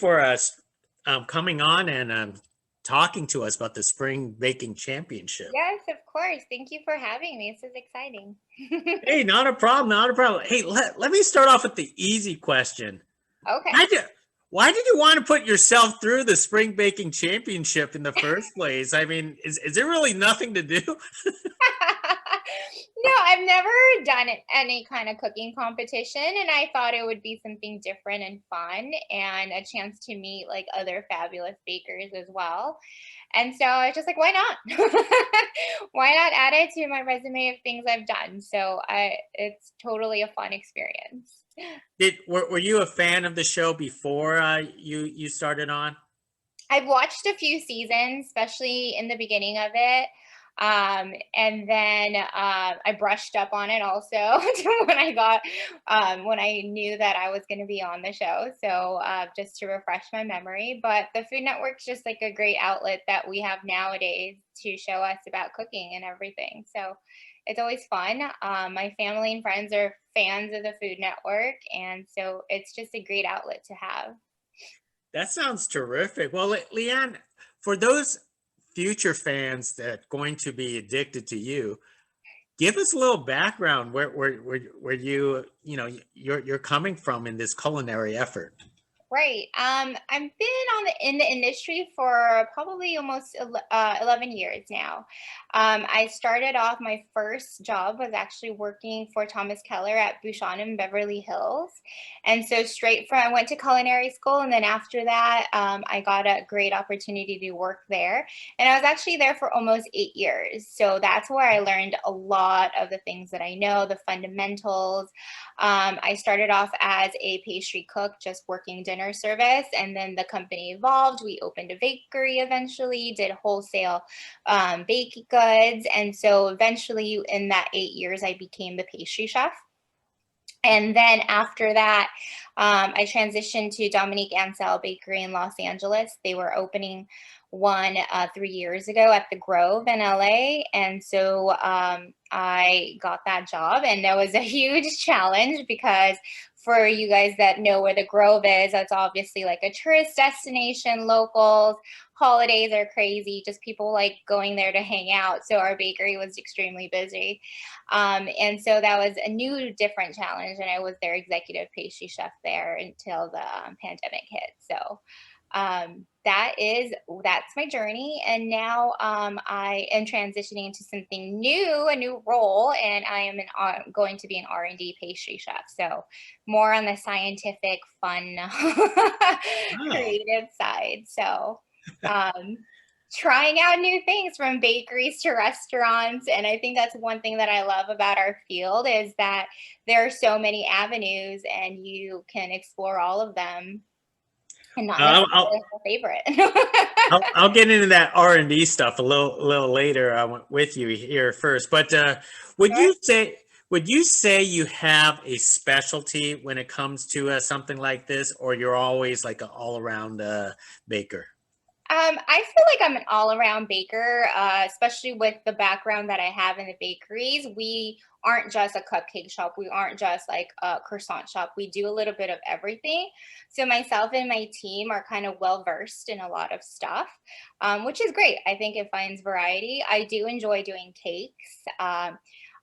for us coming on and talking to us about the Spring Baking Championship. Yes, of course. Thank you for having me. This is exciting. Hey, not a problem, not a problem. Hey, let me start off with the easy question. Okay. Why did you want to put yourself through the Spring Baking Championship in the first place? I mean, is there really nothing to do? No, I've never done any kind of cooking competition, and I thought it would be something different and fun and a chance to meet like other fabulous bakers as well. And so I was just like, why not? Why not add it to my resume of things I've done? So it's totally a fun experience. Were you a fan of the show before you started on? I've watched a few seasons, especially in the beginning of it. And then I brushed up on it also when I knew that I was going to be on the show. So just to refresh my memory. But the Food Network's just like a great outlet that we have nowadays to show us about cooking and everything. So it's always fun. My family and friends are fans of the Food Network. And so it's just a great outlet to have. That sounds terrific. Well, LeeAnn, for those future fans that are going to be addicted to you, give us a little background where you're coming from in this culinary effort. Right. I've been in the industry for probably almost 11 years now. I started off, my first job was actually working for Thomas Keller at Bouchon in Beverly Hills. And so I went to culinary school. And then after that, I got a great opportunity to work there. And I was actually there for almost 8 years. So that's where I learned a lot of the things that I know, the fundamentals. I started off as a pastry cook, just working dinner service, and then the company evolved. We opened a bakery eventually, did wholesale baked goods, and so eventually in that 8 years I became the pastry chef. And then after that, I transitioned to Dominique Ansel Bakery in Los Angeles. They were opening one 3 years ago at the Grove in LA. And so I got that job, and that was a huge challenge because for you guys that know where the Grove is, that's obviously like a tourist destination, locals. Holidays are crazy, just people like going there to hang out. So our bakery was extremely busy. And so that was a new, different challenge. And I was their executive pastry chef there until the pandemic hit. So that's my journey. And now I am transitioning into something new, a new role, and I am going to be an R&D pastry chef. So more on the scientific, fun, Wow. creative side. So trying out new things from bakeries to restaurants. And I think that's one thing that I love about our field is that there are so many avenues and you can explore all of them and not I'll, necessarily I'll, have a favorite. I'll get into that R&D stuff a little later with you here first. But would Sure. you say would you say you have a specialty when it comes to something like this, or you're always like an all-around baker? I feel like I'm an all-around baker, especially with the background that I have in the bakeries. We aren't just a cupcake shop. We aren't just like a croissant shop. We do a little bit of everything. So myself and my team are kind of well versed in a lot of stuff, which is great. I think it finds variety. I do enjoy doing cakes.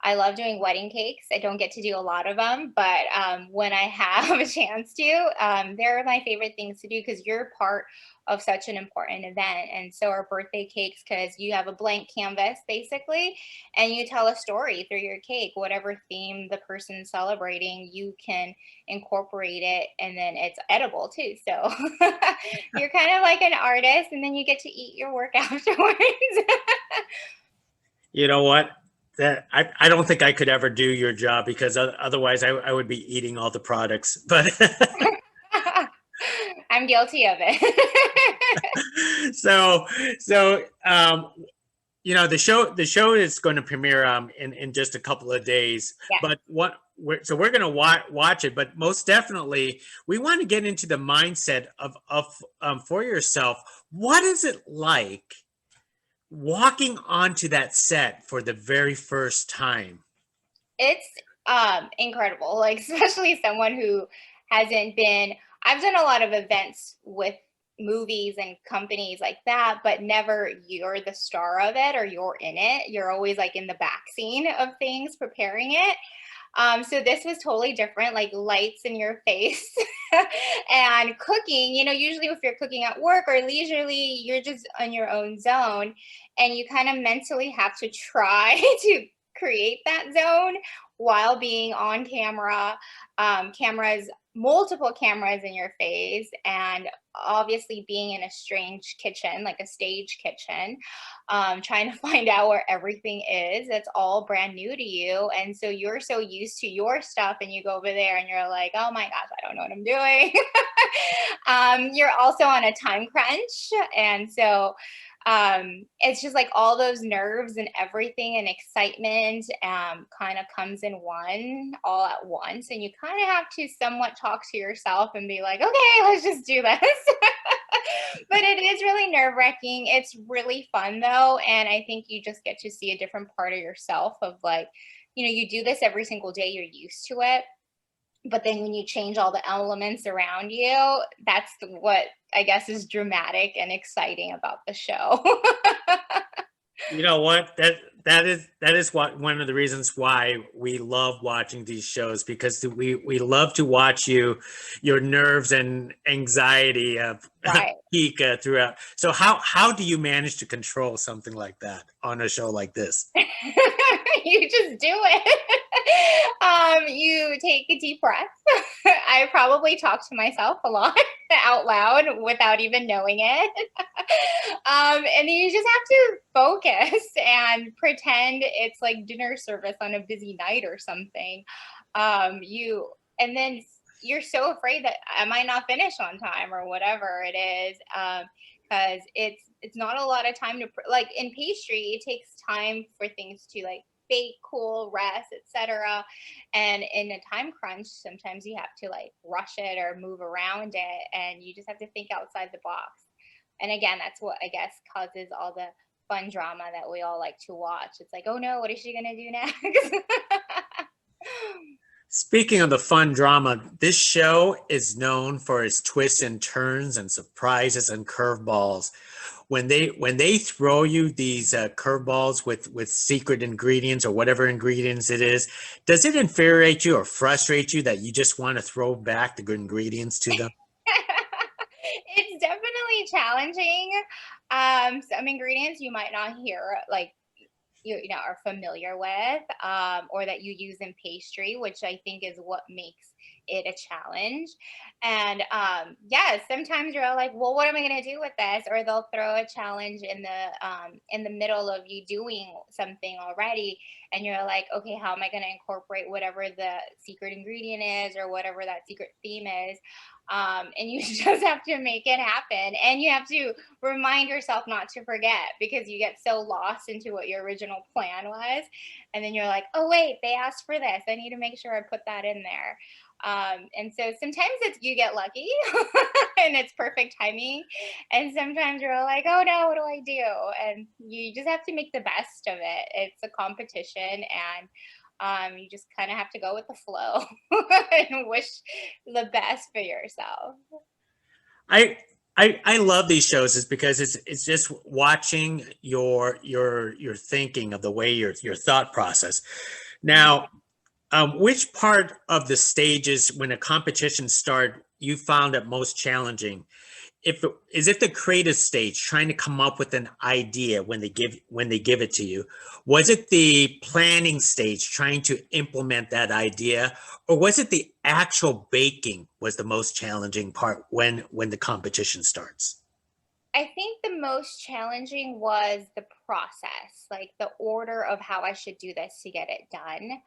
I love doing wedding cakes. I don't get to do a lot of them, but when I have a chance to, they're my favorite things to do because you're part of such an important event. And so are birthday cakes because you have a blank canvas basically, and you tell a story through your cake, whatever theme the person's celebrating, you can incorporate it and then it's edible too. So you're kind of like an artist and then you get to eat your work afterwards. You know what? That I don't think I could ever do your job because otherwise I would be eating all the products. But I'm guilty of it. so so the show is going to premiere in just a couple of days. Yeah. But we're going to watch it. But most definitely, we want to get into the mindset of for yourself. What is it like walking onto that set for the very first time? It's incredible, like especially someone who hasn't been I've done a lot of events with movies and companies like that, but never you're the star of it or you're in it. You're always like in the back scene of things, preparing it. So this was totally different, like lights in your face and cooking. Usually if you're cooking at work or leisurely, you're just on your own zone and you kind of mentally have to try to create that zone while being on camera. Cameras, multiple cameras in your face, and obviously being in a strange kitchen, like a stage kitchen, trying to find out where everything is. It's all brand new to you. And so you're so used to your stuff, and you go over there and you're like, oh my gosh, I don't know what I'm doing. You're also on a time crunch. And so it's just like all those nerves and everything and excitement kind of comes in one all at once. And you kind of have to somewhat talk to yourself and be like, okay, let's just do this. But it is really nerve wracking. It's really fun though. And I think you just get to see a different part of yourself of like, you do this every single day, you're used to it. But then when you change all the elements around you, that's what I guess is dramatic and exciting about the show. You know what? That is what one of the reasons why we love watching these shows, because we love to watch your nerves and anxiety Right. peak throughout. So how do you manage to control something like that on a show like this? You just do it. You take a deep breath. I probably talk to myself a lot out loud without even knowing it. And you just have to focus and pretend it's like dinner service on a busy night or something. And then you're so afraid that I might not finish on time or whatever it is. Because it's not a lot of time to like in pastry. It takes time for things to like bake, cool, rest, etc. And in a time crunch, sometimes you have to like rush it or move around it, and you just have to think outside the box. And again, that's what I guess causes all the fun drama that we all like to watch. It's like, oh no, what is she gonna do next? Speaking of the fun drama, this show is known for its twists and turns and surprises and curveballs. When they throw you these curveballs with secret ingredients or whatever ingredients it is, does it infuriate you or frustrate you that you just want to throw back the good ingredients to them? It's definitely challenging. Some ingredients you might not hear, like you know are familiar with, or that you use in pastry, which I think is what makes it a challenge. And yeah, sometimes you're all like, well, what am I going to do with this? Or they'll throw a challenge in the middle of you doing something already, and you're like, okay, how am I going to incorporate whatever the secret ingredient is or whatever that secret theme is? And you just have to make it happen, and you have to remind yourself not to forget, because you get so lost into what your original plan was. And then you're like, oh wait, they asked for this, I need to make sure I put that in there. And so sometimes you get lucky and it's perfect timing, and sometimes you're like, oh no, what do I do? And you just have to make the best of it. It's a competition, and you just kind of have to go with the flow and wish the best for yourself. I I love these shows is because it's just watching your thinking of the way your thought process. Now, which part of the stages when a competition start you found it most challenging? Is it the creative stage, trying to come up with an idea when they give it to you? Was it the planning stage, trying to implement that idea, or was it the actual baking was the most challenging part when the competition starts? I think the most challenging was the process, like the order of how I should do this to get it done.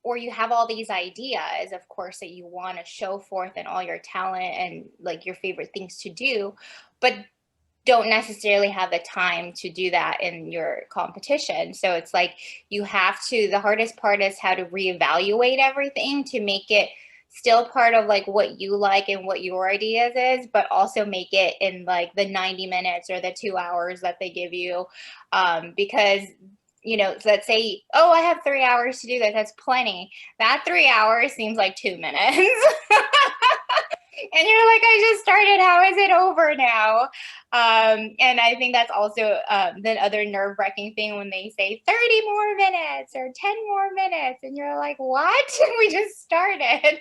Or you have all these ideas, of course, that you want to show forth and all your talent and like your favorite things to do, but don't necessarily have the time to do that in your competition. So it's like you have to, the hardest part is how to reevaluate everything to make it still part of like what you like and what your ideas is, but also make it in like the 90 minutes or the 2 hours that they give you. Because so let's say, oh, I have 3 hours to do this. That's plenty. That 3 hours seems like 2 minutes. And you're like, I just started. How is it over now? And I think that's also the other nerve wracking thing when they say 30 more minutes or 10 more minutes. And you're like, what? We just started.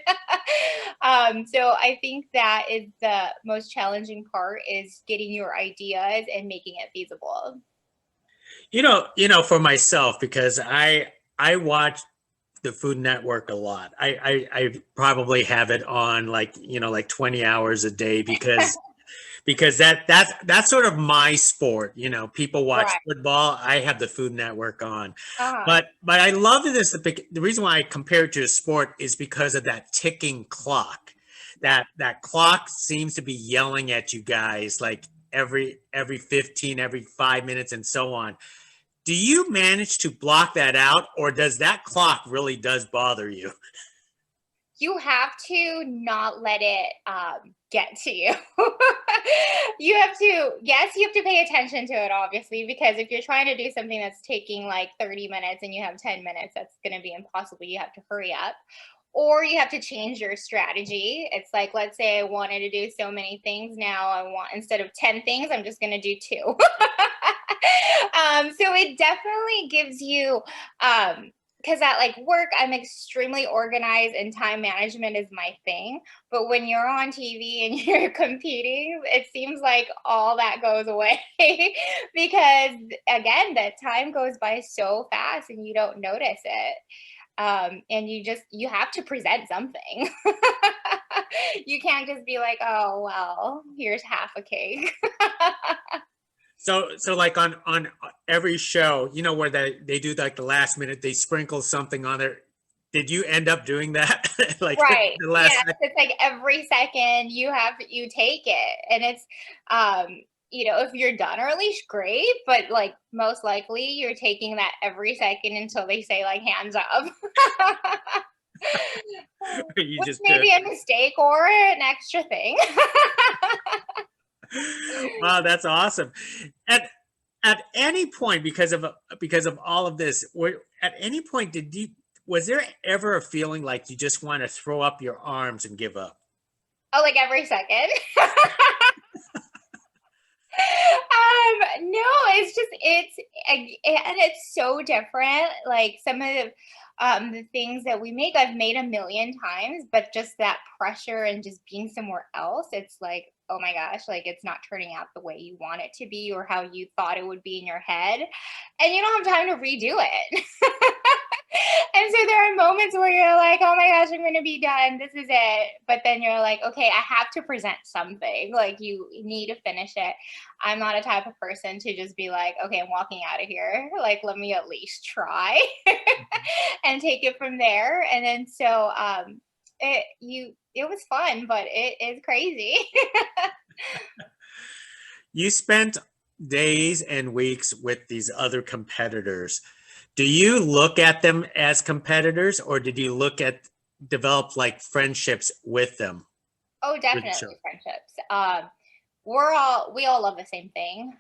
So I think that is the most challenging part is getting your ideas and making it feasible. For myself, because I watch the Food Network a lot. I probably have it on like 20 hours a day because that's sort of my sport. People watch Right. football. I have the Food Network on, Uh-huh. but I love this. The reason why I compare it to a sport is because of that ticking clock. Yeah. That clock seems to be yelling at you guys like every 15, every 5 minutes, and so on. Do you manage to block that out, or does that clock really does bother you? You have to not let it get to you. You have to, yes, you have to pay attention to it, obviously, because if you're trying to do something that's taking like 30 minutes and you have 10 minutes, that's going to be impossible. You have to hurry up. Or you have to change your strategy. It's like, let's say I wanted to do so many things. Now I want, instead of 10 things, I'm just going to do two. So it definitely gives you, because at like work, I'm extremely organized and time management is my thing. But when you're on TV and you're competing, it seems like all that goes away because again, that time goes by so fast and you don't notice it. And you have to present something. You can't just be like, oh well, here's half a cake. So like on every show, where they do like the last minute, they sprinkle something on there. Did you end up doing that? Like Right. the last Yes, second? it's like every second you take it. And it's if you're done early, great, but like most likely you're taking that every second until they say like hands up. You Which just may do it. be a mistake or an extra thing. Wow, that's awesome. At any point, because of all of this, at any point was there ever a feeling like you just want to throw up your arms and give up? Oh, like every second. No, it's just and it's so different. Like some of the things that we make, I've made a million times, but just that pressure and just being somewhere else, it's like, oh my gosh, like it's not turning out the way you want it to be or how you thought it would be in your head, and you don't have time to redo it. And so there are moments where you're like, oh my gosh, I'm going to be done. This is it. But then you're like, okay, I have to present something. Like you need to finish it. I'm not a type of person to just be like, okay, I'm walking out of here. Like, let me at least try and take it from there. And then so it was fun, but it is crazy. You spent days and weeks with these other competitors. Do you look at them as competitors, or did you develop like friendships with them Oh, through the show? definitely friendships. We all love the same thing.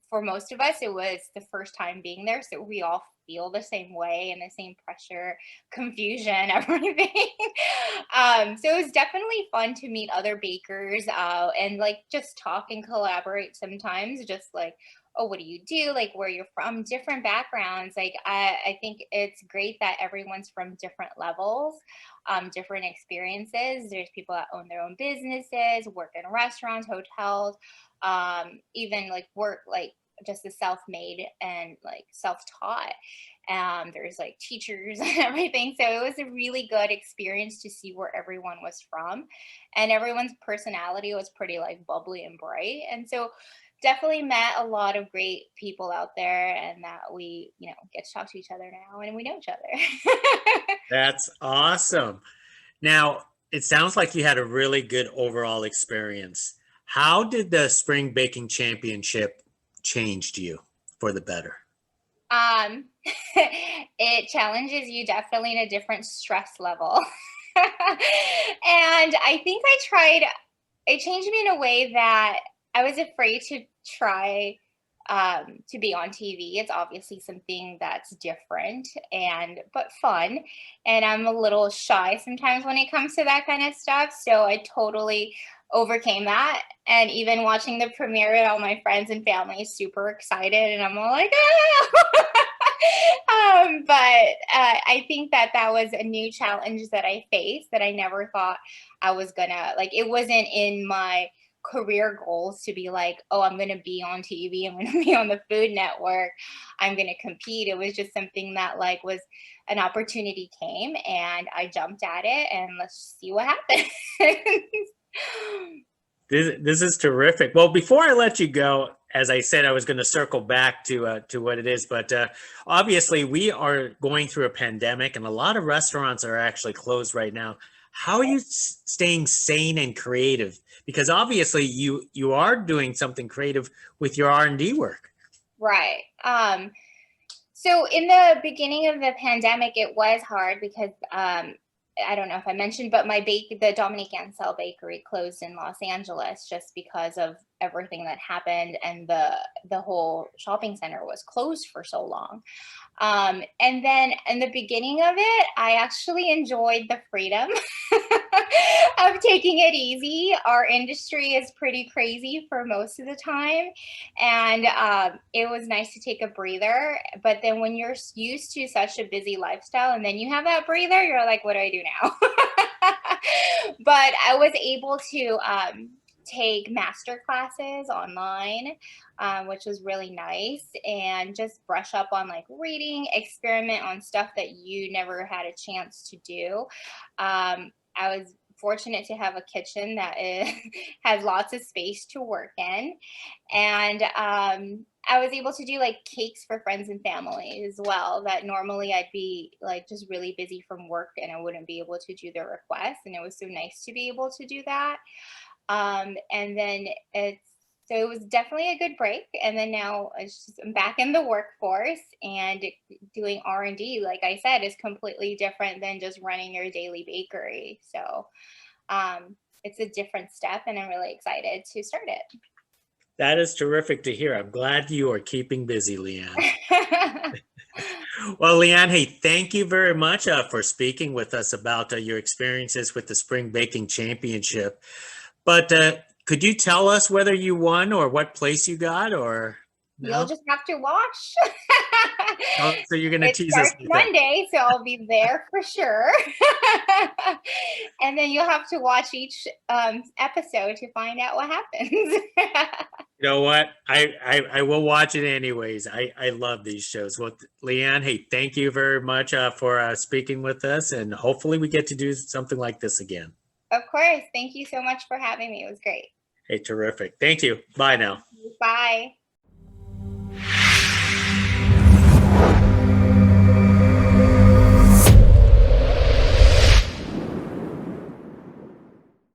For most of us, it was the first time being there, so we all feel the same way and the same pressure, confusion, everything. So it was definitely fun to meet other bakers and like just talk and collaborate sometimes, just like, oh, what do you do? Like where you're from, different backgrounds. Like I think it's great that everyone's from different levels, different experiences. There's people that own their own businesses, work in restaurants, hotels, even like work like just the self-made and like self-taught. There's like teachers and everything. So it was a really good experience to see where everyone was from. And everyone's personality was pretty like bubbly and bright. And so definitely met a lot of great people out there and that we, get to talk to each other now and we know each other. That's awesome. Now, it sounds like you had a really good overall experience. How did the Spring Baking Championship change you for the better? Um, it challenges you definitely in a different stress level. And I think it changed me in a way that I was afraid to try to be on TV. It's obviously something that's different and but fun. And I'm a little shy sometimes when it comes to that kind of stuff. So I totally overcame that. And even watching the premiere, and all my friends and family is super excited, and I'm all like, ah! But I think that that was a new challenge that I faced that I never thought I was gonna like. It wasn't in my career goals to be like, oh, I'm gonna be on TV, I'm gonna be on the Food Network, I'm gonna compete. It was just something that like was an opportunity came and I jumped at it and let's see what happens. This is terrific. Well, before I let you go, as I said, I was going to circle back to what it is, but obviously we are going through a pandemic, and a lot of restaurants are actually closed right now. How are you staying sane and creative? Because obviously you are doing something creative with your R&D work. Right. So in the beginning of the pandemic, it was hard because I don't know if I mentioned, but the Dominique Ansel bakery closed in Los Angeles just because of everything that happened, and the whole shopping center was closed for so long. And then in the beginning of it, I actually enjoyed the freedom of taking it easy. Our industry is pretty crazy for most of the time. And it was nice to take a breather. But then when you're used to such a busy lifestyle and then you have that breather, you're like, what do I do now? But I was able to take master classes online, which was really nice, and just brush up on like reading, experiment on stuff that you never had a chance to do. I was fortunate to have a kitchen that has lots of space to work in, and I was able to do like cakes for friends and family as well, that normally I'd be like just really busy from work and I wouldn't be able to do the request, and it was so nice to be able to do that. And then so it was definitely a good break. And then now I'm back in the workforce, and doing R&D, like I said, is completely different than just running your daily bakery. So it's a different step, and I'm really excited to start it. That is terrific to hear. I'm glad you are keeping busy, LeeAnn. Well, LeeAnn, hey, thank you very much for speaking with us about your experiences with the Spring Baking Championship. But could you tell us whether you won or what place you got, or You'll no? just have to watch. Oh, so you're going to It tease us starts with that. Monday, so I'll be there for sure. And then you'll have to watch each episode to find out what happens. You know what? I will watch it anyways. I love these shows. Well, LeeAnn, hey, thank you very much for speaking with us, and hopefully we get to do something like this again. Of course. Thank you so much for having me. It was great. Hey, terrific. Thank you. Bye now. Bye.